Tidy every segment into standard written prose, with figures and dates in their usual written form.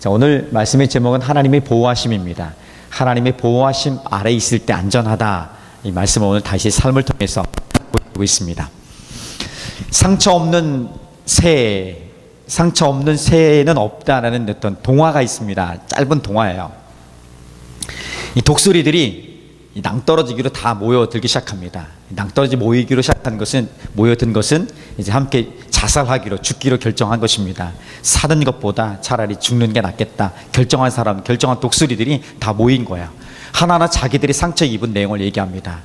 자, 오늘 말씀의 제목은 하나님의 보호하심입니다. 하나님의 보호하심 아래 있을 때 안전하다. 이 말씀을 오늘 다시 삶을 통해서 보여주고 있습니다. 상처 없는 새는 없다라는 어떤 동화가 있습니다. 짧은 동화예요. 이 독수리들이 낭떠러지기로 다 모여들기 시작합니다. 낭떠러지 모여든 것은 이제 함께 자살하기로, 죽기로 결정한 것입니다. 사는 것보다 차라리 죽는 게 낫겠다 결정한 독수리들이 다 모인 거예요. 하나하나 자기들이 상처 입은 내용을 얘기합니다.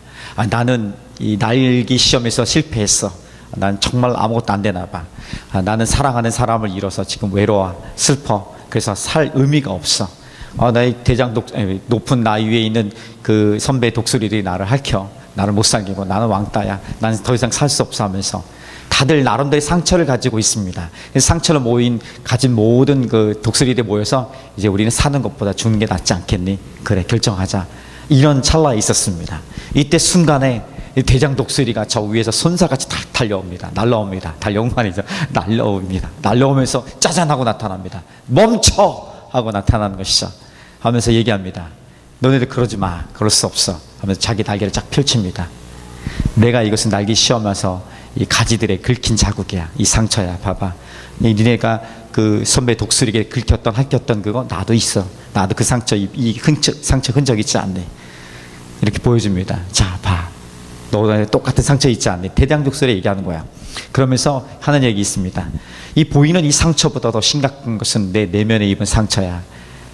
나는 이 날기 시험에서 실패했어. 난 정말 아무것도 안 되나 봐. 나는 사랑하는 사람을 잃어서 지금 외로워, 슬퍼. 그래서 살 의미가 없어. 나의 높은 나이 위에 있는 그 선배 독수리들이 나를 핥혀. 나를 못 살리고 나는 왕따야. 나는 더 이상 살 수 없어 하면서 다들 나름대로 상처를 가지고 있습니다. 상처를 가진 모든 그 독수리들이 모여서 이제 우리는 사는 것보다 죽는 게 낫지 않겠니? 그래, 결정하자. 이런 찰나에 있었습니다. 이때 순간에 대장 독수리가 저 위에서 손사같이 달려옵니다. 날려오면서 짜잔하고 나타납니다. 멈춰! 하고 나타나는 것이죠. 하면서 얘기합니다. 너네들 그러지 마. 그럴 수 없어. 하면서 자기 날개를 쫙 펼칩니다. 내가 이것은 날개 시험해서 이 가지들에 긁힌 자국이야. 이 상처야. 봐봐. 니네가 그 선배 독수리에게 핥혔던 그거 나도 있어. 나도 그 상처 흔적 있지 않네. 이렇게 보여줍니다. 자, 봐. 너랑 똑같은 상처 있지 않니? 대장 독수리 얘기하는 거야. 그러면서 하는 얘기 있습니다. 이 보이는 이 상처보다 더 심각한 것은 내 내면에 입은 상처야.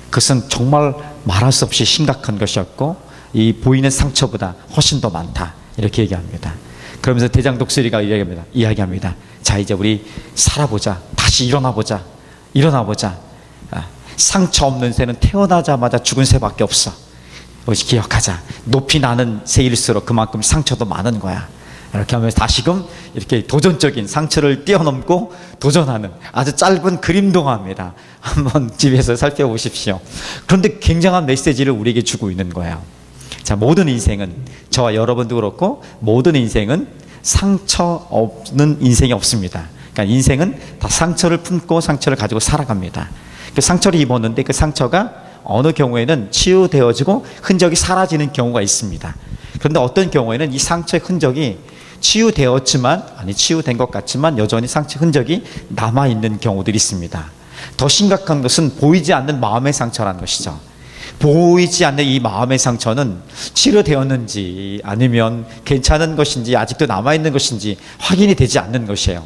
그것은 정말 말할 수 없이 심각한 것이었고 이 보이는 상처보다 훨씬 더 많다. 이렇게 얘기합니다. 그러면서 대장 독수리가 이야기합니다. 자, 이제 우리 살아보자. 다시 일어나보자. 상처 없는 새는 태어나자마자 죽은 새밖에 없어. 기억하자. 높이 나는 새일수록 그만큼 상처도 많은 거야. 이렇게 하면서 다시금 이렇게 도전적인 상처를 뛰어넘고 도전하는 아주 짧은 그림 동화입니다. 한번 집에서 살펴보십시오. 그런데 굉장한 메시지를 우리에게 주고 있는 거예요. 자, 모든 인생은, 저와 여러분도 그렇고 모든 인생은 상처 없는 인생이 없습니다. 그러니까 인생은 다 상처를 품고 상처를 가지고 살아갑니다. 그 상처를 입었는데 그 상처가 어느 경우에는 치유되어지고 흔적이 사라지는 경우가 있습니다. 그런데 어떤 경우에는 이 상처의 흔적이 치유된 것 같지만 여전히 상처 흔적이 남아있는 경우들이 있습니다. 더 심각한 것은 보이지 않는 마음의 상처라는 것이죠. 보이지 않는 이 마음의 상처는 치료되었는지 아니면 괜찮은 것인지 아직도 남아있는 것인지 확인이 되지 않는 것이에요.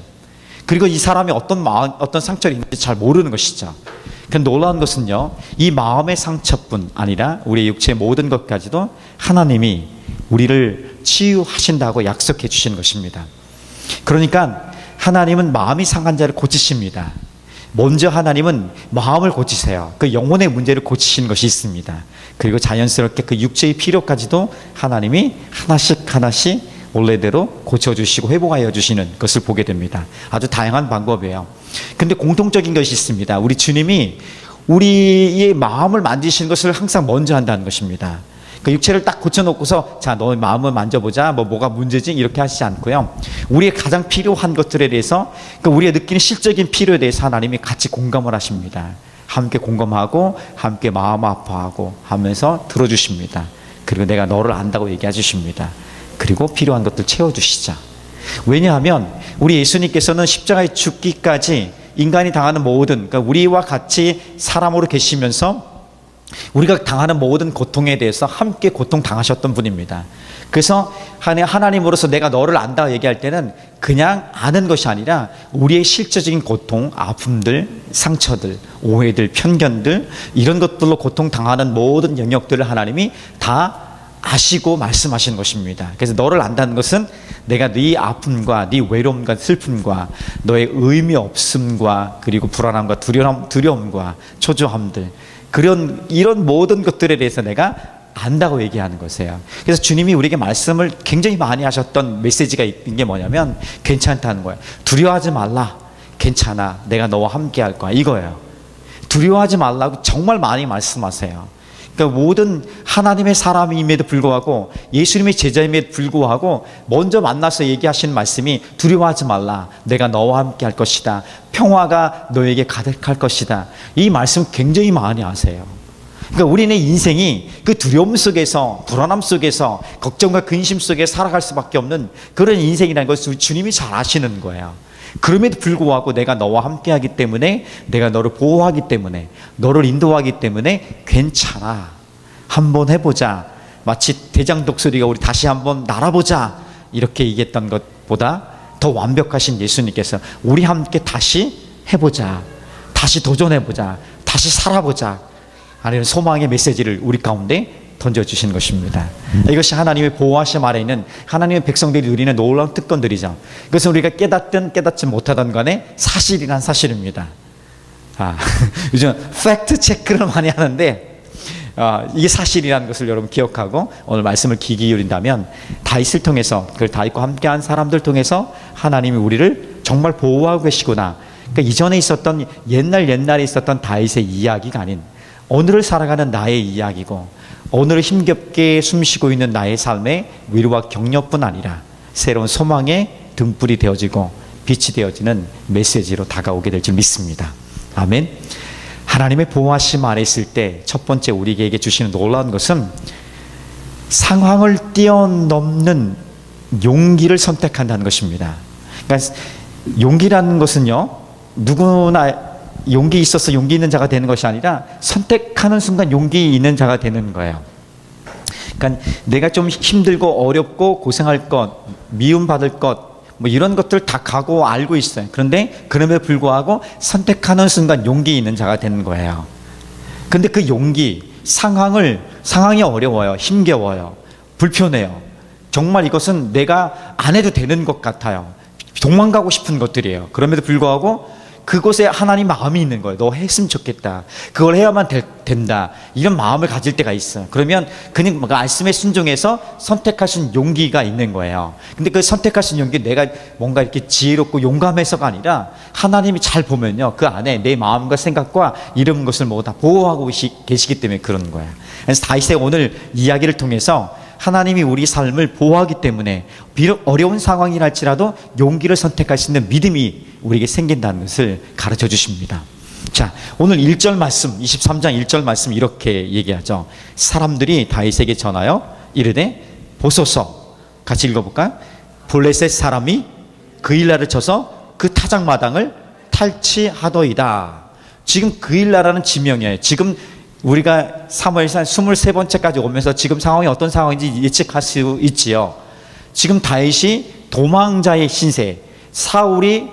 그리고 이 사람이 어떤 상처를 있는지 잘 모르는 것이죠. 놀라운 것은요, 이 마음의 상처뿐 아니라 우리의 육체의 모든 것까지도 하나님이 우리를 치유하신다고 약속해 주시는 것입니다. 그러니까 하나님은 마음이 상한 자를 고치십니다. 먼저 하나님은 마음을 고치세요. 그 영혼의 문제를 고치시는 것이 있습니다. 그리고 자연스럽게 그 육체의 필요까지도 하나님이 하나씩 원래대로 고쳐주시고 회복하여 주시는 것을 보게 됩니다. 아주 다양한 방법이에요. 근데 공통적인 것이 있습니다. 우리 주님이 우리의 마음을 만지시는 것을 항상 먼저 한다는 것입니다. 그 육체를 딱 고쳐놓고서 자, 너의 마음을 만져보자. 뭐가 문제지? 이렇게 하시지 않고요. 우리의 가장 필요한 것들에 대해서, 우리가 느끼는 실적인 필요에 대해서 하나님이 같이 공감을 하십니다. 함께 공감하고 함께 마음 아파하고 하면서 들어주십니다. 그리고 내가 너를 안다고 얘기해 주십니다. 그리고 필요한 것들 채워주시자. 왜냐하면 우리 예수님께서는 십자가에 죽기까지 인간이 당하는 모든, 그러니까 우리와 같이 사람으로 계시면서 우리가 당하는 모든 고통에 대해서 함께 고통당하셨던 분입니다. 그래서 하나님으로서 내가 너를 안다 얘기할 때는 그냥 아는 것이 아니라 우리의 실제적인 고통, 아픔들, 상처들, 오해들, 편견들, 이런 것들로 고통당하는 모든 영역들을 하나님이 다 아시고 말씀하시는 것입니다. 그래서 너를 안다는 것은 내가 네 아픔과 네 외로움과 슬픔과 너의 의미 없음과 그리고 불안함과 두려움과 초조함들, 이런 모든 것들에 대해서 내가 안다고 얘기하는 것이에요. 그래서 주님이 우리에게 말씀을 굉장히 많이 하셨던 메시지가 있는 게 뭐냐면 괜찮다는 거예요. 두려워하지 말라. 괜찮아. 내가 너와 함께 할 거야. 이거예요. 두려워하지 말라고 정말 많이 말씀하세요. 그러니까 모든 하나님의 사람임에도 불구하고 예수님의 제자임에도 불구하고 먼저 만나서 얘기하시는 말씀이 두려워하지 말라. 내가 너와 함께 할 것이다. 평화가 너에게 가득할 것이다. 이 말씀 굉장히 많이 하세요. 그러니까 우리는 인생이 그 두려움 속에서, 불안함 속에서, 걱정과 근심 속에 살아갈 수밖에 없는 그런 인생이라는 것을 주님이 잘 아시는 거예요. 그럼에도 불구하고 내가 너와 함께 하기 때문에, 내가 너를 보호하기 때문에, 너를 인도하기 때문에 괜찮아. 한번 해보자. 마치 대장 독수리가 우리 다시 한번 날아보자. 이렇게 얘기했던 것보다 더 완벽하신 예수님께서 우리 함께 다시 해보자. 다시 도전해보자. 다시 살아보자. 하는 소망의 메시지를 우리 가운데 던져주신 것입니다. 이것이 하나님의 보호하심 아래 있는 하나님의 백성들이 누리는 놀라운 특권들이죠. 그것은 우리가 깨닫든 깨닫지 못하든 간에 사실이란 사실입니다. 요즘 팩트 체크를 많이 하는데 이게 사실이라는 것을 여러분 기억하고 오늘 말씀을 귀 기울인다면 다윗을 통해서, 그 다윗과 함께한 사람들 통해서 하나님이 우리를 정말 보호하고 계시구나. 그러니까 이전에 있었던 옛날에 있었던 다윗의 이야기가 아닌 오늘을 살아가는 나의 이야기고, 오늘을 힘겹게 숨쉬고 있는 나의 삶의 위로와 격려뿐 아니라 새로운 소망의 등불이 되어지고 빛이 되어지는 메시지로 다가오게 될 줄 믿습니다. 아멘. 하나님의 보호하심 아래 있을 때 첫 번째 우리에게 주시는 놀라운 것은 상황을 뛰어넘는 용기를 선택한다는 것입니다. 그러니까 용기라는 것은요, 누구나 용기 있어서 용기 있는 자가 되는 것이 아니라 선택하는 순간 용기 있는 자가 되는 거예요. 그러니까 내가 좀 힘들고 어렵고 고생할 것, 미움받을 것, 뭐 이런 것들 다 각오 알고 있어요. 그런데 그럼에도 불구하고 선택하는 순간 용기 있는 자가 되는 거예요. 근데 그 용기, 상황이 어려워요. 힘겨워요. 불편해요. 정말 이것은 내가 안 해도 되는 것 같아요. 도망가고 싶은 것들이에요. 그럼에도 불구하고 그곳에 하나님 마음이 있는 거예요. 너 했으면 좋겠다. 그걸 해야만 된다. 이런 마음을 가질 때가 있어요. 그러면 그냥 말씀에 순종해서 선택하신 용기가 있는 거예요. 근데 그 선택하신 용기, 내가 뭔가 이렇게 지혜롭고 용감해서가 아니라 하나님이 잘 보면요, 그 안에 내 마음과 생각과 이런 것을 모두 다 보호하고 계시기 때문에 그런 거예요. 그래서 다윗의 오늘 이야기를 통해서 하나님이 우리 삶을 보호하기 때문에 비록 어려운 상황이랄지라도 용기를 선택할 수 있는 믿음이 우리에게 생긴다는 것을 가르쳐 주십니다. 자, 오늘 1절 말씀, 23장 1절 말씀 이렇게 얘기하죠. 사람들이 다윗에게 전하여 이르되 보소서. 같이 읽어볼까요? 블레셋 사람이 그일라를 쳐서 그 타작마당을 탈취하더이다. 지금 그일라라는 지명이에요. 지금 우리가 사무엘상 23번째까지 오면서 지금 상황이 어떤 상황인지 예측할 수 있지요. 지금 다윗이 도망자의 신세, 사울이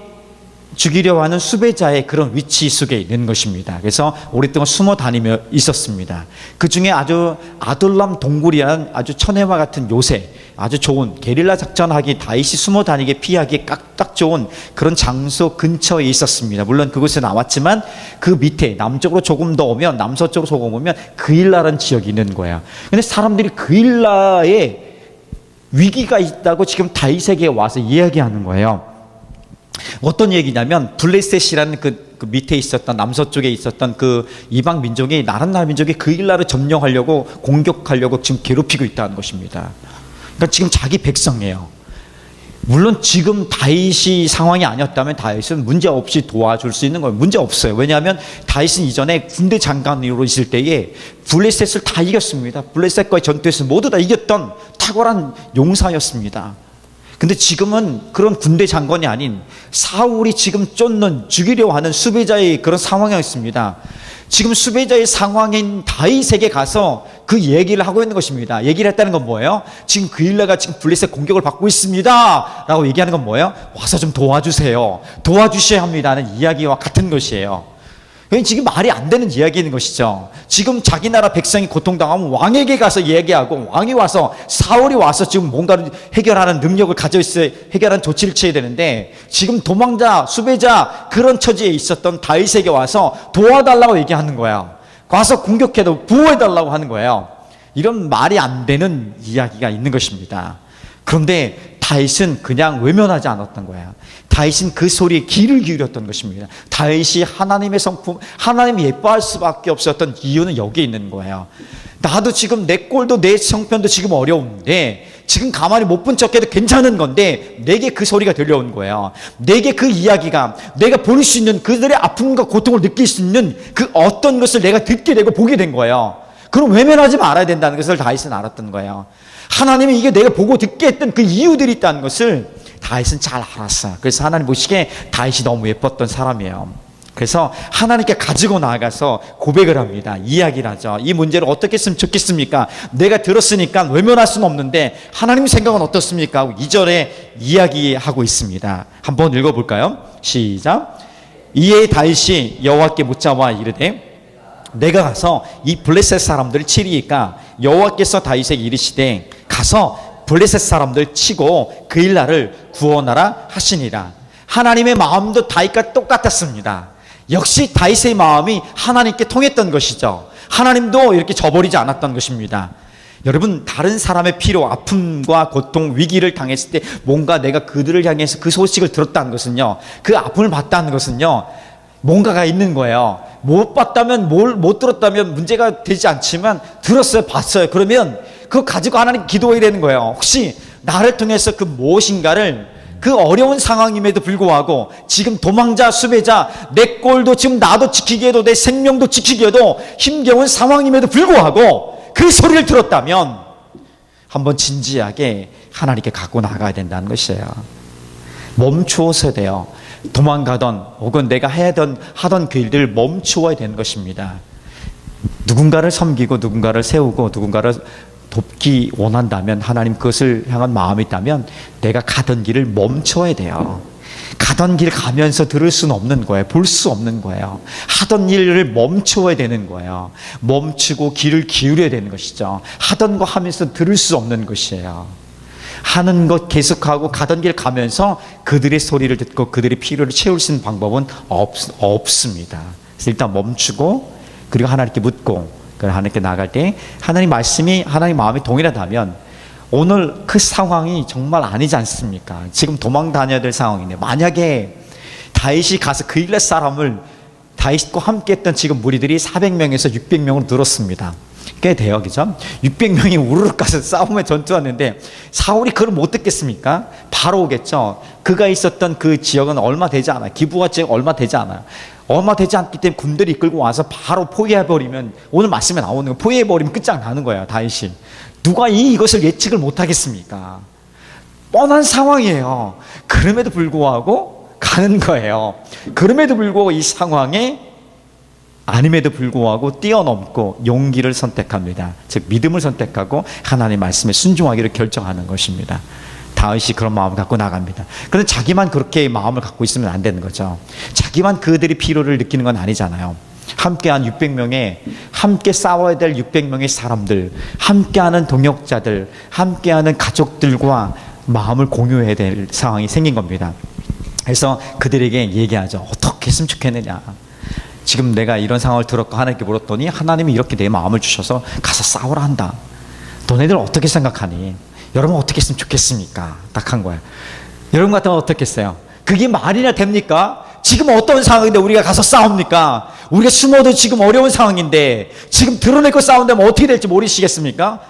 죽이려 하는 수배자의 그런 위치 속에 있는 것입니다. 그래서 오랫동안 숨어 다니며 있었습니다. 그 중에 아주 아둘람 동굴이라는 아주 천혜와 같은 요새, 아주 좋은 게릴라 작전하기, 다윗이 숨어 다니게 피하기에 딱 좋은 그런 장소 근처에 있었습니다. 물론 그곳에 나왔지만 그 밑에 남쪽으로 조금 더 오면, 남서쪽으로 조금 오면 그일라라는 지역이 있는 거예요. 근데 사람들이 그일라에 위기가 있다고 지금 다윗에게 와서 이야기하는 거예요. 어떤 얘기냐면 블레셋이라는 그 밑에 있었던, 남서쪽에 있었던 그 이방 민족이, 나란 민족이 그일라를 점령하려고, 공격하려고 지금 괴롭히고 있다는 것입니다. 그러니까 지금 자기 백성이에요. 물론 지금 다윗이 상황이 아니었다면 다윗은 문제 없이 도와줄 수 있는 거예요. 문제 없어요. 왜냐하면 다윗은 이전에 군대 장관으로 있을 때에 블레셋을 다 이겼습니다. 블레셋과의 전투에서 모두 다 이겼던 탁월한 용사였습니다. 근데 지금은 그런 군대 장관이 아닌 사울이 지금 쫓는, 죽이려 하는 수배자의 그런 상황이었습니다. 지금 수배자의 상황인 다윗에게 가서 그 얘기를 하고 있는 것입니다. 얘기를 했다는 건 뭐예요? 지금 그일라가 지금 블레셋 공격을 받고 있습니다 라고 얘기하는 건 뭐예요? 와서 좀 도와주세요. 도와주셔야 합니다는 이야기와 같은 것이에요. 지금 말이 안 되는 이야기인 것이죠. 지금 자기 나라 백성이 고통당하면 왕에게 가서 얘기하고, 왕이 와서, 사울이 와서 지금 뭔가를 해결하는 능력을 가져 있어야 해결하는 조치를 취해야 되는데, 지금 도망자, 수배자 그런 처지에 있었던 다윗에게 와서 도와달라고 얘기하는 거예요. 와서 공격해도 보호해달라고 하는 거예요. 이런 말이 안 되는 이야기가 있는 것입니다. 그런데 다윗은 그냥 외면하지 않았던 거예요. 다윗은 그 소리에 귀를 기울였던 것입니다. 다윗이 하나님의 성품, 하나님이 예뻐할 수밖에 없었던 이유는 여기에 있는 거예요. 나도 지금 내 꼴도 내 형편도 지금 어려운데 지금 가만히 못 본 척해도 괜찮은 건데 내게 그 소리가 들려온 거예요. 내게 그 이야기가, 내가 볼 수 있는 그들의 아픔과 고통을 느낄 수 있는 그 어떤 것을 내가 듣게 되고 보게 된 거예요. 그럼 외면하지 말아야 된다는 것을 다윗은 알았던 거예요. 하나님이 이게 내가 보고 듣게 했던 그 이유들이 있다는 것을 다윗은 잘 알았어요. 그래서 하나님 보시기에 다윗이 너무 예뻤던 사람이에요. 그래서 하나님께 가지고 나아가서 고백을 합니다. 이야기를 하죠. 이 문제를 어떻게 했으면 좋겠습니까? 내가 들었으니까 외면할 수는 없는데 하나님 생각은 어떻습니까? 하고 2절에 이야기하고 있습니다. 한번 읽어볼까요? 시작. 이에 다윗이 여호와께 묻자와 이르되 내가 가서 이 블레셋 사람들을 치리이까 여호와께서 다윗에게 이르시되 가서 블레셋 사람들 치고 그 일날을 구원하라 하시니라. 하나님의 마음도 다윗과 똑같았습니다. 역시 다윗의 마음이 하나님께 통했던 것이죠. 하나님도 이렇게 저버리지 않았던 것입니다. 여러분, 다른 사람의 피로 아픔과 고통, 위기를 당했을 때 뭔가 내가 그들을 향해서 그 소식을 들었다는 것은요, 그 아픔을 봤다는 것은요, 뭔가가 있는 거예요. 못 봤다면, 못 들었다면 문제가 되지 않지만 들었어요, 봤어요. 그러면 그거 가지고 하나님 기도해야 되는 거예요. 혹시 나를 통해서 그 무엇인가를, 그 어려운 상황임에도 불구하고 지금 도망자, 수배자, 내 꼴도 지금 나도 지키기에도 내 생명도 지키기에도 힘겨운 상황임에도 불구하고 그 소리를 들었다면 한번 진지하게 하나님께 갖고 나가야 된다는 것이에요. 멈추어서 돼요. 도망가던 혹은 내가 하던 그 일들을 멈추어야 되는 것입니다. 누군가를 섬기고 누군가를 세우고 누군가를 돕기 원한다면, 하나님 그것을 향한 마음이 있다면 내가 가던 길을 멈춰야 돼요. 가던 길 가면서 들을 수는 없는 거예요. 볼 수 없는 거예요. 하던 일을 멈춰야 되는 거예요. 멈추고 귀를 기울여야 되는 것이죠. 하던 거 하면서 들을 수 없는 것이에요. 하는 것 계속하고 가던 길 가면서 그들의 소리를 듣고 그들의 필요를 채울 수 있는 방법은 없습니다. 그래서 일단 멈추고 그리고 하나님께 묻고 하나님께 나갈 때 하나님 말씀이, 하나님 마음이 동일하다면 오늘 그 상황이 정말 아니지 않습니까? 지금 도망 다녀야 될 상황인데 만약에 다윗이 가서 그 일렛 사람을, 다윗과 함께 했던 지금 무리들이 400명에서 600명으로 늘었습니다. 꽤 돼요, 그죠? 600명이 우르르 가서 싸움에 전투하는데 사울이 그걸 못 듣겠습니까? 바로 오겠죠. 그가 있었던 그 지역은 얼마 되지 않아요. 기브아 지역 얼마 되지 않아요. 얼마 되지 않기 때문에 군대를 이끌고 와서 바로 포위해버리면, 오늘 말씀에 나오는 거, 포위해버리면 끝장나는 거예요, 다윗이. 누가 이것을 예측을 못하겠습니까? 뻔한 상황이에요. 그럼에도 불구하고 가는 거예요. 그럼에도 불구하고 이 상황에, 아님에도 불구하고 뛰어넘고 용기를 선택합니다. 즉 믿음을 선택하고 하나님의 말씀에 순종하기를 결정하는 것입니다. 다윗이 그런 마음을 갖고 나갑니다. 그런데 자기만 그렇게 마음을 갖고 있으면 안 되는 거죠. 자기만 그들이 필요를 느끼는 건 아니잖아요. 함께한 600명의, 함께 싸워야 될 600명의 사람들, 함께하는 동역자들, 함께하는 가족들과 마음을 공유해야 될 상황이 생긴 겁니다. 그래서 그들에게 얘기하죠. 어떻게 했으면 좋겠느냐. 지금 내가 이런 상황을 들었고 하나님께 물었더니 하나님이 이렇게 내 마음을 주셔서 가서 싸우라 한다. 너네들 어떻게 생각하니? 여러분 어떻게 했으면 좋겠습니까? 딱 한 거야. 여러분 같으면 어떻겠어요? 그게 말이나 됩니까? 지금 어떤 상황인데 우리가 가서 싸웁니까? 우리가 숨어도 지금 어려운 상황인데 지금 드러내고 싸운다면 어떻게 될지 모르시겠습니까?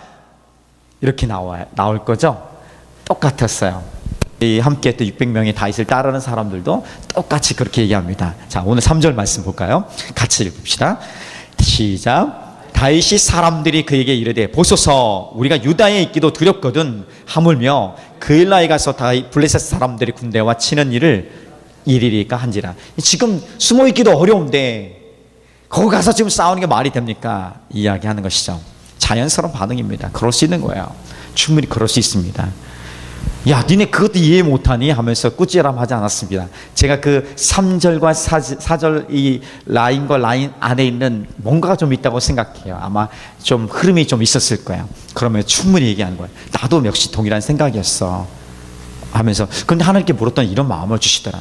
이렇게 나올 거죠? 똑같았어요. 이 함께했던 600명의 다윗을 따르는 사람들도 똑같이 그렇게 얘기합니다. 자, 오늘 3절 말씀 볼까요? 같이 읽읍시다. 시작. 다윗이 사람들이 그에게 이르되 보소서 우리가 유다에 있기도 두렵거든 하물며 그일라에 가서 다윗 블레셋 사람들이 군대와 치는 일을 이리리까 한지라. 지금 숨어 있기도 어려운데 거기 가서 지금 싸우는 게 말이 됩니까? 이야기하는 것이죠. 자연스러운 반응입니다. 그럴 수 있는 거예요. 충분히 그럴 수 있습니다. 야, 니네 그것도 이해 못하니? 하면서 꾸지람하지 않았습니다. 제가 그 3절과 4절 이 라인과 라인 안에 있는 뭔가가 좀 있다고 생각해요. 아마 좀 흐름이 좀 있었을 거예요. 그러면 충분히 얘기하는 거예요. 나도 역시 동일한 생각이었어 하면서. 그런데 하나님께 물었더니 이런 마음을 주시더라.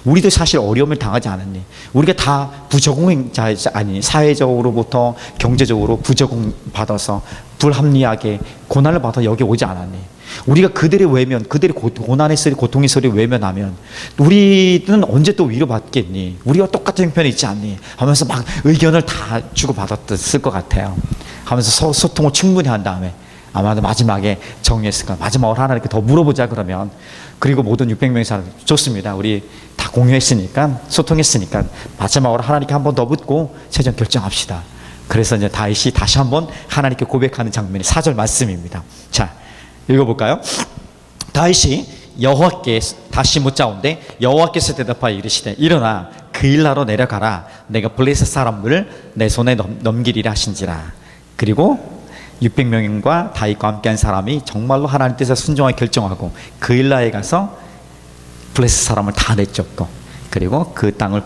우리도 사실 어려움을 당하지 않았니? 우리가 다 부적응자 아니, 사회적으로부터 경제적으로 부적응 받아서 불합리하게 고난을 받아 여기 오지 않았니? 우리가 그들의 외면, 그들의 고난의 소리, 고통의 소리 외면하면 우리는 언제 또 위로받겠니? 우리가 똑같은 형편에 있지 않니? 하면서 막 의견을 다 주고받았을 것 같아요. 하면서 소통을 충분히 한 다음에 아마도 마지막에 정리했을 거야. 마지막으로 하나님께 더 물어보자 그러면, 그리고 모든 600명의 사람 좋습니다. 우리 다 공유했으니까, 소통했으니까 마지막으로 하나님께 한 번 더 묻고 최종 결정합시다. 그래서 이제 다윗이 다시 한번 하나님께 고백하는 장면이 4절 말씀입니다. 자, 읽어볼까요? 다윗이 여호와께 다시 묻자온데 여호와께서 대답하여 이르시되 일어나 그일라로 내려가라. 내가 블레셋 사람들을 내 손에 넘기리라 하신지라. 그리고 600명과 다윗과 함께한 사람이 정말로 하나님 뜻에 순종하게 결정하고 그일라에 가서 블레셋 사람을 다 내쫓고 그리고 그 땅을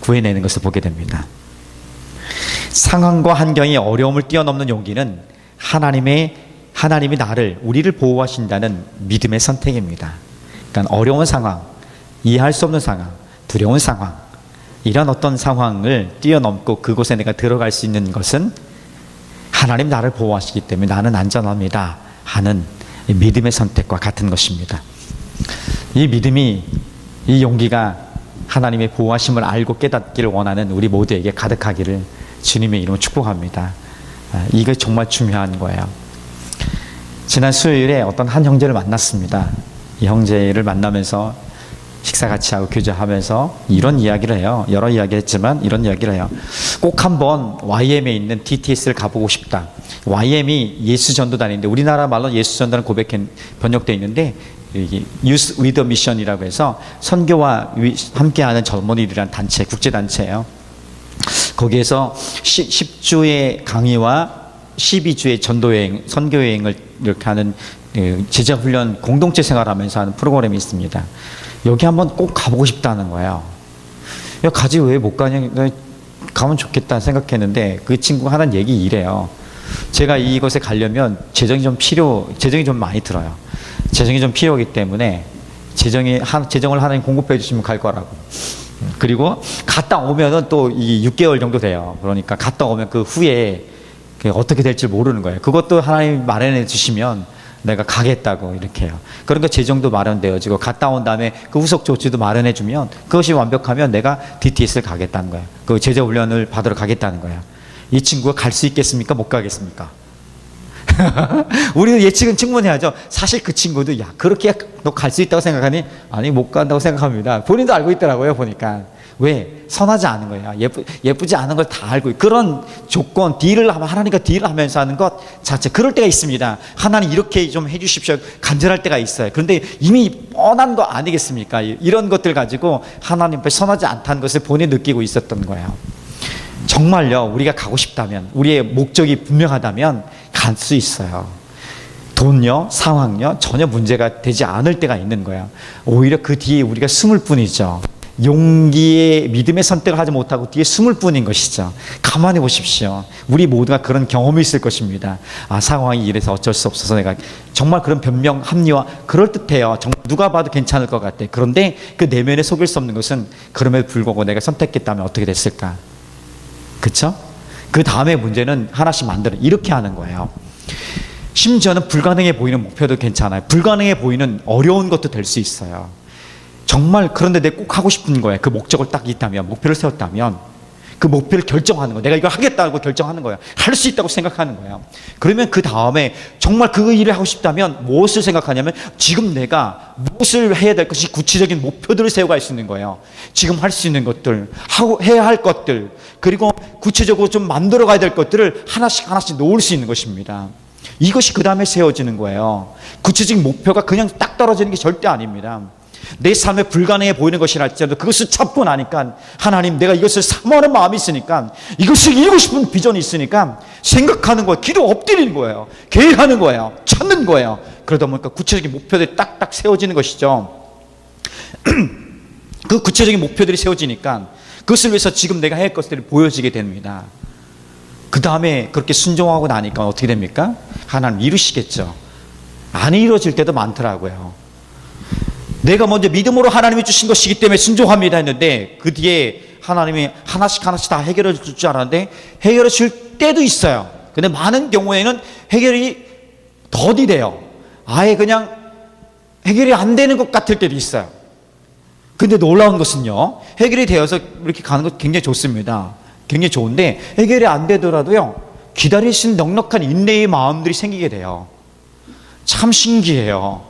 구해내는 것을 보게 됩니다. 상황과 환경이 어려움을 뛰어넘는 용기는 하나님이 우리를 보호하신다는 믿음의 선택입니다. 그러니까 어려운 상황, 이해할 수 없는 상황, 두려운 상황, 이런 어떤 상황을 뛰어넘고 그곳에 내가 들어갈 수 있는 것은 하나님 나를 보호하시기 때문에 나는 안전합니다 하는 믿음의 선택과 같은 것입니다. 이 믿음이, 이 용기가 하나님의 보호하심을 알고 깨닫기를 원하는 우리 모두에게 가득하기를 주님의 이름으로 축복합니다. 이게 정말 중요한 거예요. 지난 수요일에 어떤 한 형제를 만났습니다. 이 형제를 만나면서 식사 같이 하고 교제하면서 이런 이야기를 해요. 여러 이야기를 했지만 이런 이야기를 해요. 꼭 한번 YM에 있는 DTS를 가보고 싶다. YM이 예수전도단인데 우리나라 말로 예수전도단 번역되어 있는데 Youth with a Mission이라고 해서 선교와 함께하는 젊은이들이라는 단체, 국제단체예요. 거기에서 10주의 강의와 12주의 전도여행, 선교여행을 이렇게 하는 제자훈련 공동체 생활하면서 하는 프로그램이 있습니다. 여기 한번 꼭 가보고 싶다는 거예요. 야, 가지 왜 못 가냐? 가면 좋겠다 생각했는데 그 친구가 하는 얘기 이래요. 제가 이곳에 가려면 재정이 좀 많이 들어요. 재정이 좀 필요하기 때문에 재정을 하나님 공급해 주시면 갈 거라고. 그리고 갔다 오면은 또 6개월 정도 돼요. 그러니까 갔다 오면 그 후에 어떻게 될지 모르는 거예요. 그것도 하나님 마련해 주시면 내가 가겠다고 이렇게 해요. 그러니까 재정도 마련되어지고 갔다 온 다음에 그 후속 조치도 마련해 주면 그것이 완벽하면 내가 DTS를 가겠다는 거예요. 그 제자 훈련을 받으러 가겠다는 거예요. 이 친구가 갈 수 있겠습니까? 못 가겠습니까? 우리도 예측은 충분히 하죠. 사실 그 친구도 야 그렇게 너 갈 수 있다고 생각하니? 아니 못 간다고 생각합니다. 본인도 알고 있더라고요. 보니까. 왜? 선하지 않은 거예요. 예쁘지 않은 걸 다 알고 그런 조건, 하나님과 딜을 하면서 하는 것 자체 그럴 때가 있습니다. 하나님 이렇게 좀 해주십시오 간절할 때가 있어요. 그런데 이미 뻔한 거 아니겠습니까? 이런 것들 가지고 하나님 앞에 선하지 않다는 것을 본인이 느끼고 있었던 거예요. 정말요 우리가 가고 싶다면 우리의 목적이 분명하다면 갈 수 있어요. 돈요 상황요 전혀 문제가 되지 않을 때가 있는 거예요. 오히려 그 뒤에 우리가 숨을 뿐이죠. 용기의 믿음의 선택을 하지 못하고 뒤에 숨을 뿐인 것이죠. 가만히 보십시오. 우리 모두가 그런 경험이 있을 것입니다. 아 상황이 이래서 어쩔 수 없어서 내가 정말 그런 변명 합리화 그럴듯해요. 정말 누가 봐도 괜찮을 것 같아. 그런데 그 내면에 속일 수 없는 것은 그럼에도 불구하고 내가 선택했다면 어떻게 됐을까? 그렇죠? 그 다음에 문제는 하나씩 만들어 이렇게 하는 거예요. 심지어는 불가능해 보이는 목표도 괜찮아요. 불가능해 보이는 어려운 것도 될 수 있어요. 정말 그런데 내가 꼭 하고 싶은 거예요. 그 목적을 딱 있다면, 목표를 세웠다면 그 목표를 결정하는 거예요. 내가 이걸 하겠다고 결정하는 거예요. 할 수 있다고 생각하는 거예요. 그러면 그 다음에 정말 그 일을 하고 싶다면 무엇을 생각하냐면 지금 내가 무엇을 해야 될 것이 구체적인 목표들을 세워갈 수 있는 거예요. 지금 할 수 있는 것들, 해야 할 것들, 그리고 구체적으로 좀 만들어 가야 될 것들을 하나씩 놓을 수 있는 것입니다. 이것이 그 다음에 세워지는 거예요. 구체적인 목표가 그냥 딱 떨어지는 게 절대 아닙니다. 내 삶에 불가능해 보이는 것이랄지라도 그것을 찾고 나니까 하나님 내가 이것을 사모하는 마음이 있으니까 이것을 이루고 싶은 비전이 있으니까 생각하는 거예요. 기도 엎드리는 거예요. 계획하는 거예요. 찾는 거예요. 그러다 보니까 구체적인 목표들이 딱딱 세워지는 것이죠. 그 구체적인 목표들이 세워지니까 그것을 위해서 지금 내가 해야 할 것들이 보여지게 됩니다. 그 다음에 그렇게 순종하고 나니까 어떻게 됩니까? 하나님 이루시겠죠. 안 이루어질 때도 많더라고요. 내가 먼저 믿음으로 하나님이 주신 것이기 때문에 순종합니다 했는데 그 뒤에 하나님이 하나씩 다 해결해 줄 줄 알았는데 해결해 줄 때도 있어요. 근데 많은 경우에는 해결이 더디돼요. 아예 그냥 해결이 안 되는 것 같을 때도 있어요. 근데 놀라운 것은요, 해결이 되어서 이렇게 가는 것 굉장히 좋습니다. 굉장히 좋은데 해결이 안 되더라도요, 기다릴 수 있는 넉넉한 인내의 마음들이 생기게 돼요. 참 신기해요.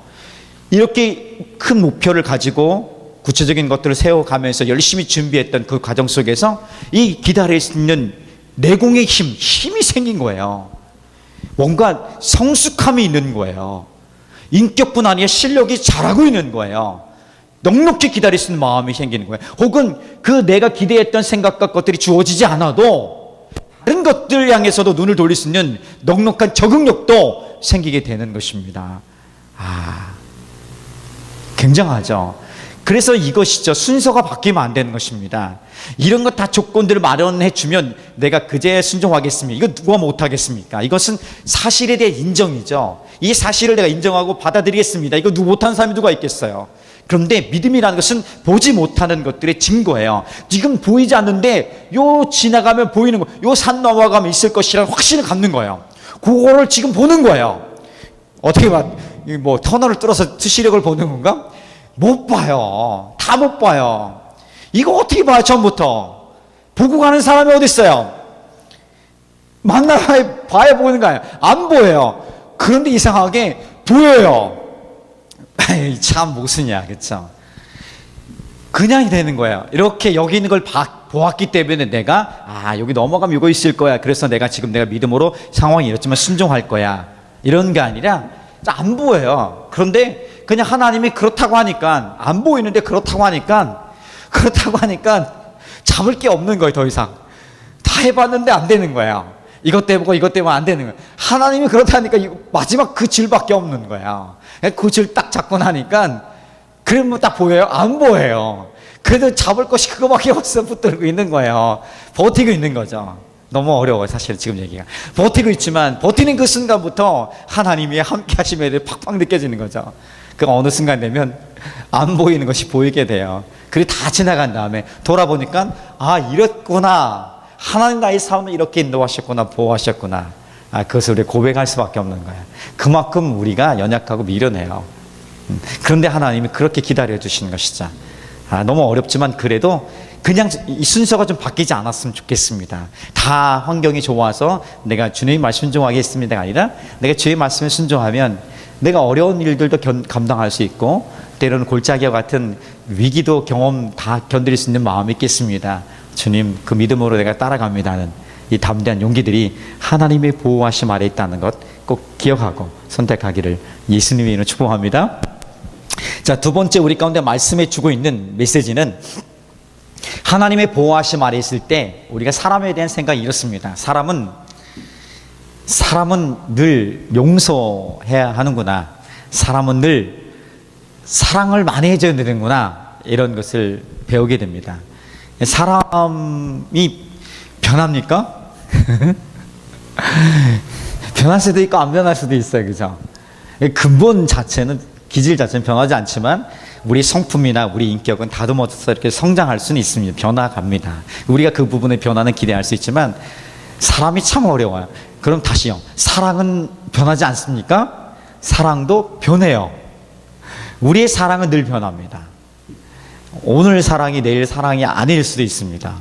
이렇게 큰 목표를 가지고 구체적인 것들을 세워가면서 열심히 준비했던 그 과정 속에서 이 기다릴 수 있는 내공의 힘이 생긴 거예요. 뭔가 성숙함이 있는 거예요. 인격뿐 아니라 실력이 자라고 있는 거예요. 넉넉히 기다릴 수 있는 마음이 생기는 거예요. 혹은 그 내가 기대했던 생각과 것들이 주어지지 않아도 다른 것들 향해서도 눈을 돌릴 수 있는 넉넉한 적응력도 생기게 되는 것입니다. 굉장하죠. 그래서 이것이죠. 순서가 바뀌면 안 되는 것입니다. 이런 것 다 조건들을 마련해 주면 내가 그제 순종하겠습니다. 이거 누가 못하겠습니까? 이것은 사실에 대한 인정이죠. 이 사실을 내가 인정하고 받아들이겠습니다. 이거 못하는 사람이 누가 있겠어요? 그런데 믿음이라는 것은 보지 못하는 것들의 증거예요. 지금 보이지 않는데 요 지나가면 보이는 거, 요 산 넘어가면 있을 것이라는 확신을 갖는 거예요. 그거를 지금 보는 거예요. 어떻게 뭐 터널을 뚫어서 시력을 보는 건가? 못 봐요. 다 못 봐요. 이거 어떻게 봐요? 처음부터 보고 가는 사람이 어디 있어요? 만나봐야 보이는 거예요. 안 보여요. 그런데 이상하게 보여요. 참 모순이야, 그렇죠? 그냥 되는 거예요. 이렇게 여기 있는 걸 보았기 때문에 내가 여기 넘어가면 이거 있을 거야. 그래서 내가 믿음으로 상황이 이렇지만 순종할 거야. 이런 게 아니라 안 보여요. 그런데 그냥 하나님이 그렇다고 하니까, 안 보이는데 그렇다고 하니까 잡을 게 없는 거예요. 더 이상 다 해봤는데 안 되는 거예요. 이것 때문에 안 되는 거예요. 하나님이 그렇다니까 마지막 그 줄밖에 없는 거예요. 그 줄 딱 잡고 나니까 그러면 딱 보여요? 안 보여요. 그래도 잡을 것이 그거밖에 없어 붙들고 있는 거예요. 버티고 있는 거죠. 너무 어려워요, 사실 지금 얘기가. 버티고 있지만 버티는 그 순간부터 하나님이 함께 하심에 대해 팍팍 느껴지는 거죠. 그 어느 순간 되면 안 보이는 것이 보이게 돼요. 그리고 다 지나간 다음에 돌아보니까 이랬구나. 하나님 나의 삶을 이렇게 인도하셨구나, 보호하셨구나. 그것을 우리 고백할 수밖에 없는 거예요. 그만큼 우리가 연약하고 미련해요. 그런데 하나님이 그렇게 기다려 주시는 것이죠. 너무 어렵지만 그래도 그냥 이 순서가 좀 바뀌지 않았으면 좋겠습니다. 다 환경이 좋아서 내가 주님의 말씀 순종하겠습니다가 아니라 내가 주의 말씀에 순종하면 내가 어려운 일들도 감당할 수 있고 때로는 골짜기와 같은 위기도 경험 다 견딜 수 있는 마음이 있겠습니다. 주님, 그 믿음으로 내가 따라갑니다는 이 담대한 용기들이 하나님의 보호하심 아래 있다는 것 꼭 기억하고 선택하기를 예수님의 이름으로 축복합니다. 자, 두 번째 우리 가운데 말씀해 주고 있는 메시지는 하나님의 보호하심 아래 있을 때 우리가 사람에 대한 생각이 이렇습니다. 사람은 늘 용서해야 하는구나. 사람은 늘 사랑을 많이 해줘야 되는구나. 이런 것을 배우게 됩니다. 사람이 변합니까? 변할 수도 있고 안 변할 수도 있어요. 그죠? 근본 자체는, 기질 자체는 변하지 않지만 우리 성품이나 우리 인격은 다듬어서 이렇게 성장할 수는 있습니다. 변화갑니다. 우리가 그 부분의 변화는 기대할 수 있지만 사람이 참 어려워요. 그럼 다시요. 사랑은 변하지 않습니까? 사랑도 변해요. 우리의 사랑은 늘 변합니다. 오늘 사랑이 내일 사랑이 아닐 수도 있습니다.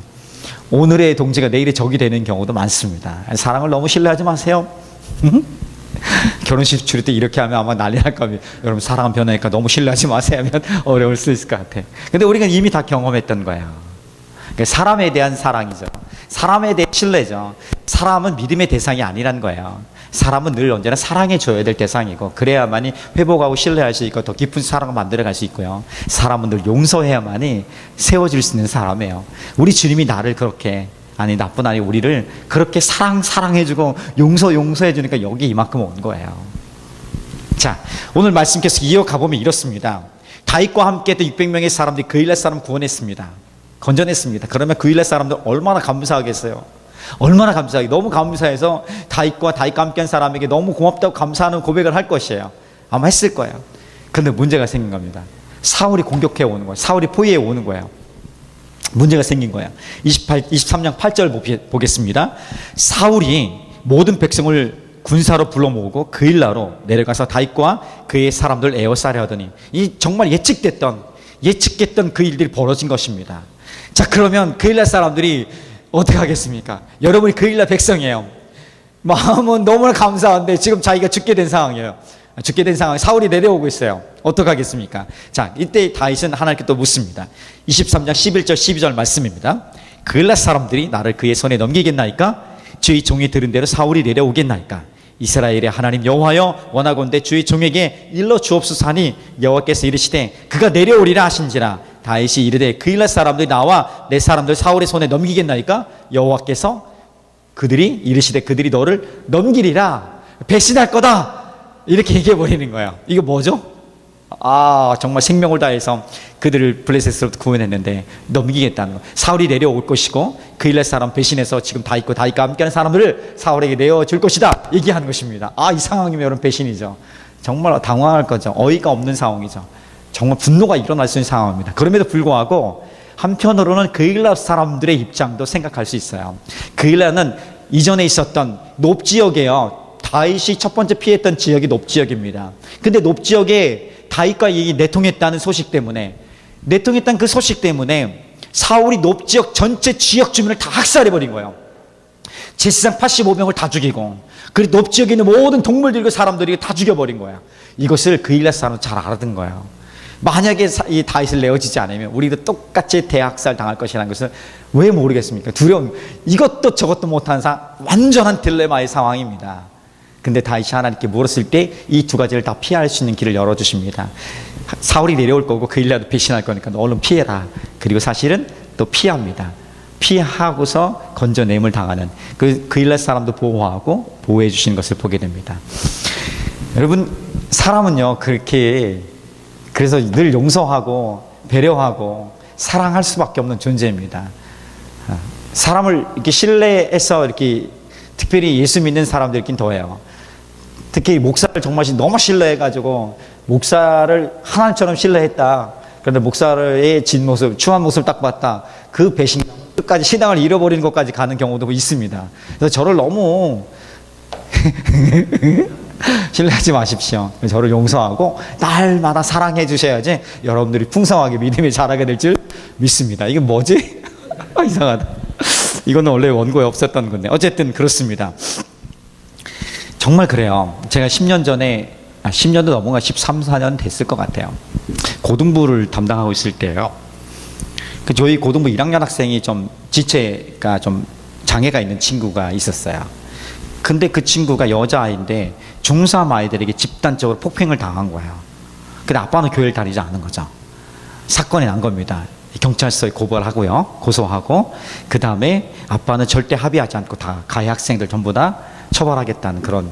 오늘의 동지가 내일의 적이 되는 경우도 많습니다. 사랑을 너무 신뢰하지 마세요. 결혼식 추리 때 이렇게 하면 아마 난리 날 겁니다. 여러분, 사랑은 변하니까 너무 신뢰하지 마세요 하면 어려울 수 있을 것 같아요. 근데 우리가 이미 다 경험했던 거예요. 그러니까 사람에 대한 사랑이죠. 사람에 대한 신뢰죠. 사람은 믿음의 대상이 아니란 거예요. 사람은 늘 언제나 사랑해줘야 될 대상이고, 그래야만이 회복하고 신뢰할 수 있고 더 깊은 사랑을 만들어갈 수 있고요. 사람은 늘 용서해야만이 세워질 수 있는 사람이에요. 우리 주님이 나를 그렇게, 나뿐 아니고 우리를 그렇게 사랑해주고 용서해주니까 여기 이만큼 온 거예요. 자, 오늘 말씀 계속 이어가보면 이렇습니다. 다윗과 함께 했던 600명의 사람들이 그 일날 사람 구원했습니다. 건져냈습니다. 그러면 그 일날 사람들 얼마나 감사하겠어요. 얼마나 감사하게, 너무 감사해서 다윗과 함께한 사람에게 너무 고맙다고 감사하는 고백을 할 것이에요. 아마 했을 거예요. 그런데 문제가 생긴 겁니다. 사울이 공격해 오는 거예요. 사울이 포위해 오는 거예요. 문제가 생긴 거예요. 23장 8절 보겠습니다. 사울이 모든 백성을 군사로 불러 모으고 그 일나로 내려가서 다윗과 그의 사람들 에워싸려 하더니, 이 정말 예측했던 그 일들이 벌어진 것입니다. 자, 그러면 그 일날 사람들이 어떻게 하겠습니까? 여러분이 그 일날 백성이에요. 마음은 너무나 감사한데 지금 자기가 죽게 된 상황이에요. 죽게 된 상황에 사울이 내려오고 있어요. 어떻게 하겠습니까? 자, 이때 다윗은 하나님께 또 묻습니다. 23장 11절 12절 말씀입니다. 그 일날 사람들이 나를 그의 손에 넘기겠나이까? 주의 종이 들은 대로 사울이 내려오겠나이까? 이스라엘의 하나님 여호와여, 원하건대 주의 종에게 일러 주옵소서 하니 여호와께서 이르시되 그가 내려오리라 하신지라. 다윗이 이르되 그 일날 사람들이 나와 내 사람들 사울의 손에 넘기겠나이까? 여호와께서 그들이 이르시되 그들이 너를 넘기리라, 배신할 거다, 이렇게 얘기해 버리는 거예요. 이거 뭐죠? 정말 생명을 다해서 그들을 블레셋으로부터 구원했는데 넘기겠다는 거. 사울이 내려올 것이고 그 일날 사람 배신해서 지금 다윗과 함께하는 사람들을 사울에게 내어줄 것이다 얘기하는 것입니다. 이 상황이면 여러분 배신이죠. 정말 당황할 거죠. 어이가 없는 상황이죠. 정말 분노가 일어날 수 있는 상황입니다. 그럼에도 불구하고 한편으로는 그 일날 사람들의 입장도 생각할 수 있어요. 그 일날은 이전에 있었던 높지역이에요. 다윗이 첫 번째 피했던 지역이 높지역입니다. 근데 높지역에 다윗과 이 내통했다는 소식 때문에, 내통했다는 그 소식 때문에 사울이 높지역 전체 지역 주민을 다 학살해버린 거예요. 제사장 85명을 다 죽이고, 그리고 높지역에 있는 모든 동물들과 사람들이 다 죽여버린 거예요. 이것을 그 일날 사람은 잘 알았던 거예요. 만약에 이 다윗을 내어지지 않으면 우리도 똑같이 대학살 당할 것이라는 것을 왜 모르겠습니까? 두려움, 이것도 저것도 못하는 완전한 딜레마의 상황입니다. 근데 다윗이 하나님께 물었을 때 이 두 가지를 다 피할 수 있는 길을 열어주십니다. 사울이 내려올 거고 그 일날도 배신할 거니까 너 얼른 피해라. 그리고 사실은 또 피합니다. 피하고서 건져냄을 당하는 그 일날 사람도 보호하고 보호해 주시는 것을 보게 됩니다. 여러분, 사람은요 그렇게, 그래서 늘 용서하고 배려하고 사랑할 수밖에 없는 존재입니다. 사람을 이렇게 신뢰해서 이렇게, 특별히 예수 믿는 사람들끼리 더해요. 특히 목사를 정말 너무 신뢰해가지고 목사를 하나님처럼 신뢰했다. 그런데 목사의 진 모습, 추한 모습을 딱 봤다. 그 배신 끝까지 신앙을 잃어버리는 것까지 가는 경우도 있습니다. 그래서 저를 너무 신뢰하지 마십시오. 저를 용서하고 날마다 사랑해 주셔야지 여러분들이 풍성하게 믿음이 자라게 될 줄 믿습니다. 이게 뭐지? 이상하다. 이거는 원래 원고에 없었던 건데 어쨌든 그렇습니다. 정말 그래요. 제가 10년 전에 10년도 넘어가 13, 14년 됐을 것 같아요. 고등부를 담당하고 있을 때요. 저희 고등부 1학년 학생이 좀 지체가 좀 장애가 있는 친구가 있었어요. 근데 그 친구가 여자아이인데 중3 아이들에게 집단적으로 폭행을 당한 거예요. 근데 아빠는 교회를 다니지 않은 거죠. 사건이 난 겁니다. 경찰서에 고발을 하고요. 고소하고, 그 다음에 아빠는 절대 합의하지 않고 다 가해 학생들 전부 다 처벌하겠다는 그런,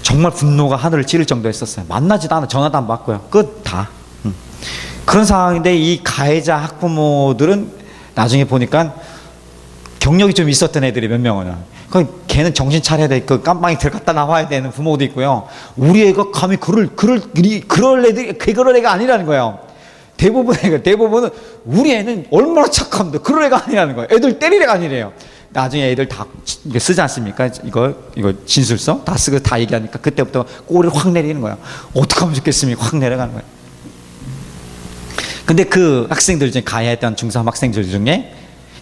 정말 분노가 하늘을 찌를 정도였었어요. 만나지도 않아, 전화도 안 받고요. 끝 다. 그런 상황인데 이 가해자 학부모들은 나중에 보니까 경력이 좀 있었던 애들이 몇 명은, 걔는 정신 차려야 돼. 그 깜빵에 들어갔다 나와야 되는 부모도 있고요. 우리 애가 감히 그럴 애가 아니라는 거예요. 대부분은 우리 애는 얼마나 착한데 그럴 애가 아니라는 거예요. 애들 때릴 애가 아니래요. 나중에 애들 다 쓰지 않습니까? 이거 진술서 다 쓰고 다 얘기하니까 그때부터 꼬리를 확 내리는 거예요. 어떻게 하면 좋겠습니까? 확 내려가는 거예요. 근데 그 학생들 중에, 가해했던 중3 학생들 중에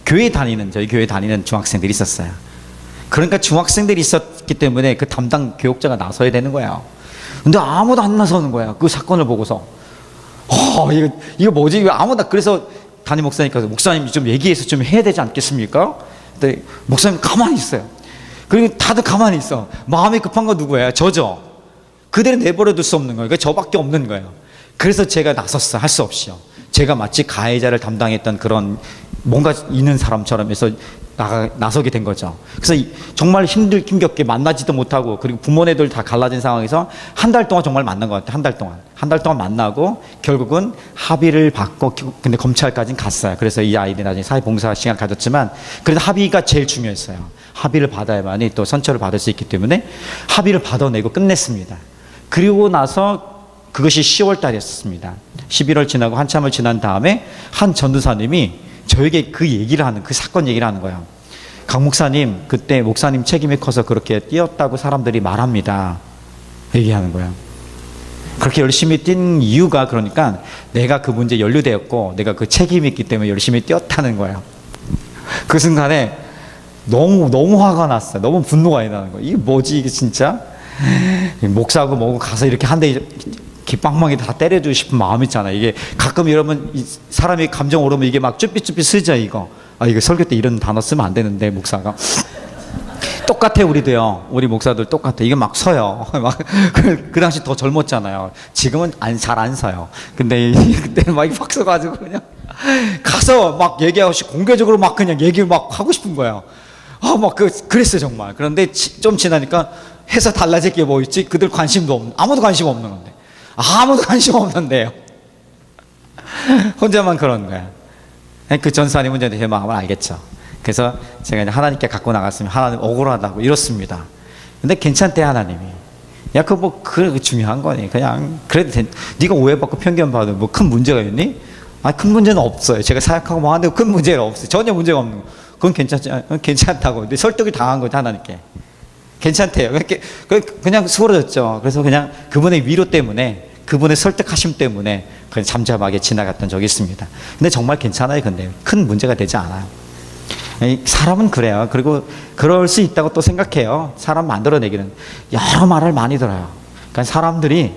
저희 교회 다니는 중학생들이 있었어요. 그러니까 중학생들이 있었기 때문에 그 담당 교육자가 나서야 되는 거예요. 근데 아무도 안 나서는 거예요. 그 사건을 보고서. 이거 뭐지? 그래서 담임 목사님께서, 목사님 좀 얘기해서 좀 해야 되지 않겠습니까? 근데 목사님 가만히 있어요. 그리고 다들 가만히 있어. 마음이 급한 거 누구예요? 저죠. 그대로 내버려둘 수 없는 거예요. 저밖에 없는 거예요. 그래서 제가 나섰어요. 할 수 없이요. 제가 마치 가해자를 담당했던 그런 뭔가 있는 사람처럼 해서 나서게 된 거죠. 그래서 정말 힘겹게 만나지도 못하고, 그리고 부모네들 다 갈라진 상황에서 한 달 동안 정말 만난 것 같아요. 한 달 동안 만나고 결국은 합의를 받고, 근데 검찰까지는 갔어요. 그래서 이 아이들이 나중에 사회봉사 시간 가졌지만 그래도 합의가 제일 중요했어요. 합의를 받아야만이 또 선처를 받을 수 있기 때문에 합의를 받아내고 끝냈습니다. 그리고 나서 그것이 10월 달이었습니다. 11월 지나고 한참을 지난 다음에 한 전도사님이 저에게 그 사건 얘기를 하는 거예요. 강 목사님 그때 목사님 책임이 커서 그렇게 뛰었다고 사람들이 말합니다. 얘기하는 거야. 그렇게 열심히 뛴 이유가 그러니까 내가 그 문제에 연루되었고 내가 그 책임이 있기 때문에 열심히 뛰었다는 거야. 그 순간에 너무 화가 났어요. 너무 분노가 나는 거야. 이게 뭐지 이게 진짜? 목사고 뭐고 가서 이렇게 한 대 깃방망이 다 때려주고 싶은 마음 있잖아. 이게 가끔 이러면 사람이 감정 오르면 이게 막 쭈삣쭈삣 쓰죠 이거. 이거 설교 때 이런 단어 쓰면 안 되는데 목사가. 똑같아 우리도요. 우리 목사들 똑같아. 이게 막 서요. 막 그 당시 더 젊었잖아요. 지금은 잘 안 서요. 근데 그때는 막 확 서가지고 그냥 가서 막 얘기하고 공개적으로 막 그냥 얘기를 막 하고 싶은 거예요. 그랬어요 정말. 그런데 좀 지나니까 해서 달라질 게 뭐 있지? 그들 관심도 없는, 아무도 관심 없는 건데. 아무도 관심 없는데요. 혼자만 그런 거야. 그 전사님은 제 마음을 알겠죠. 그래서 제가 이제 하나님께 갖고 나갔으면 하나님 억울하다고 이렇습니다. 근데 괜찮대 하나님이. 야 그래 중요한 거니. 그냥 그래도 네가 오해받고 편견받고 뭐 큰 문제가 있니? 큰 문제는 없어요. 제가 사역하고 뭐 하는데 큰 문제는 없어요. 전혀 문제가 없는 거. 그건 괜찮다고. 근데 설득을 당한 거죠 하나님께. 괜찮대요. 그냥 수월해졌죠. 그래서 그냥 그분의 위로 때문에, 그분의 설득하심 때문에 그냥 잠잠하게 지나갔던 적이 있습니다. 근데 정말 괜찮아요. 근데 큰 문제가 되지 않아요. 사람은 그래요. 그리고 그럴 수 있다고 또 생각해요. 사람 만들어내기는 여러 말을 많이 들어요. 그러니까 사람들이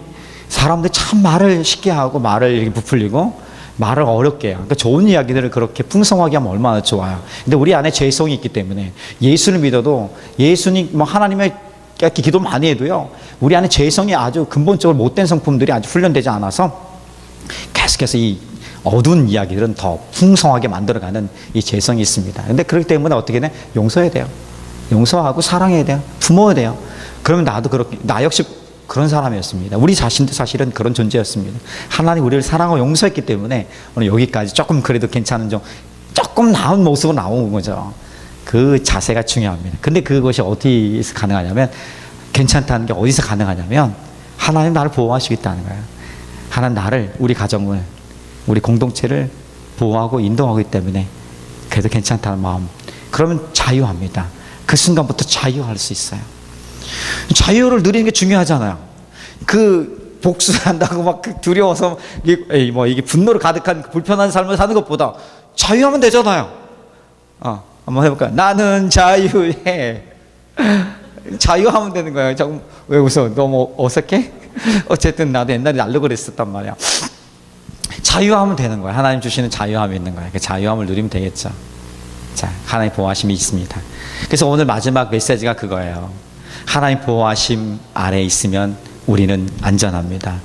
참 말을 쉽게 하고 말을 이렇게 부풀리고 말을 어렵게 해요. 그러니까 좋은 이야기들을 그렇게 풍성하게 하면 얼마나 좋아요. 근데 우리 안에 죄성이 있기 때문에 예수를 믿어도 예수님 뭐 하나님의 기도 많이 해도요, 우리 안에 죄성이 아주 근본적으로 못된 성품들이 아주 훈련되지 않아서 계속해서 이 어두운 이야기들은 더 풍성하게 만들어가는 이 죄성이 있습니다. 근데 그렇기 때문에 어떻게 돼? 용서해야 돼요. 용서하고 사랑해야 돼요. 부모해야 돼요. 그러면 나 역시 그런 사람이었습니다. 우리 자신도 사실은 그런 존재였습니다. 하나님 우리를 사랑하고 용서했기 때문에 오늘 여기까지 조금 그래도 괜찮은 조금 나은 모습으로 나온 거죠. 그 자세가 중요합니다. 근데 그것이 어디서 가능하냐면, 괜찮다는 게 어디서 가능하냐면 하나님 나를 보호하시고 있다는 거예요. 하나님 나를, 우리 가정을, 우리 공동체를 보호하고 인도하고 있기 때문에 그래도 괜찮다는 마음. 그러면 자유합니다. 그 순간부터 자유할 수 있어요. 자유를 누리는 게 중요하잖아요. 그 복수한다고 막 두려워서 이게 분노로 가득한 불편한 삶을 사는 것보다 자유하면 되잖아요. 한번 해볼까요? 나는 자유해. 자유하면 되는 거예요. 자꾸 왜 웃어? 너무 어색해? 어쨌든 나도 옛날에 날로 그랬었단 말이야. 자유하면 되는 거예요. 하나님 주시는 자유함이 있는 거예요. 그 자유함을 누리면 되겠죠. 자, 하나님 보호하심이 있습니다. 그래서 오늘 마지막 메시지가 그거예요. 하나님 보호하심 아래에 있으면 우리는 안전합니다.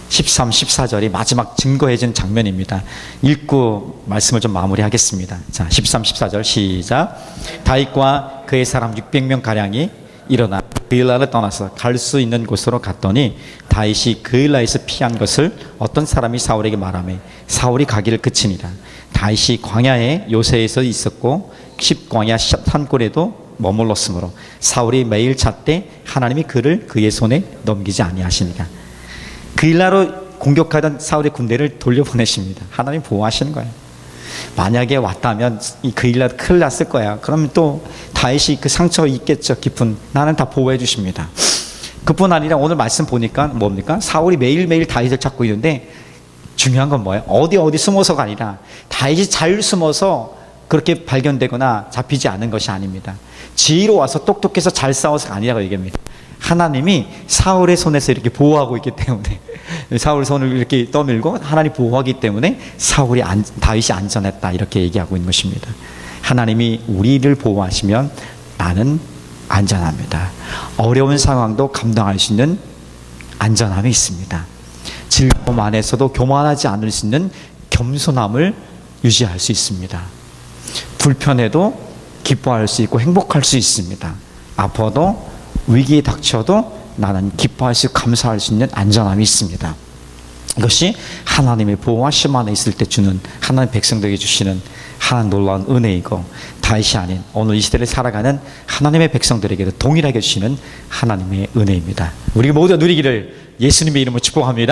13, 14절이 마지막 증거해준 장면입니다. 읽고 말씀을 좀 마무리하겠습니다. 자, 13, 14절 시작. 다윗과 그의 사람 600명가량이 일어나 그일라를 떠나서 갈 수 있는 곳으로 갔더니 다윗이 그일라에서 피한 것을 어떤 사람이 사울에게 말하며 사울이 가기를 그치니라. 다윗이 광야에 요새에서 있었고 십광야 산골에도 머물렀으므로 사울이 매일 찾되 하나님이 그를 그의 손에 넘기지 아니하시니라. 그일라로 공격하던 사울의 군대를 돌려보내십니다. 하나님 보호하시는 거예요. 만약에 왔다면 이 그일라 큰일 났을 거야. 그러면 또 다윗이 그 상처가 있겠죠. 깊은. 나는 다 보호해 주십니다. 그뿐 아니라 오늘 말씀 보니까 뭡니까? 사울이 매일매일 다윗을 찾고 있는데 중요한 건 뭐예요? 어디 숨어서가 아니라 다윗이 잘 숨어서 그렇게 발견되거나 잡히지 않은 것이 아닙니다. 지혜로워서 똑똑해서 잘 싸워서가 아니라고 얘기합니다. 하나님이 사울의 손에서 이렇게 보호하고 있기 때문에, 사울의 손을 이렇게 떠밀고 하나님 보호하기 때문에 다윗이 안전했다, 이렇게 얘기하고 있는 것입니다. 하나님이 우리를 보호하시면 나는 안전합니다. 어려운 상황도 감당할 수 있는 안전함이 있습니다. 즐거움 안에서도 교만하지 않을 수 있는 겸손함을 유지할 수 있습니다. 불편해도 기뻐할 수 있고 행복할 수 있습니다. 아파도 위기에 닥쳐도 나는 기뻐할 수 있고 감사할 수 있는 안전함이 있습니다. 이것이 하나님의 보호하심 안에 있을 때 주는, 하나님 백성들에게 주시는 하나님 놀라운 은혜이고, 다윗이 아닌 오늘 이 시대를 살아가는 하나님의 백성들에게도 동일하게 주시는 하나님의 은혜입니다. 우리가 모두 누리기를 예수님의 이름으로 축복합니다.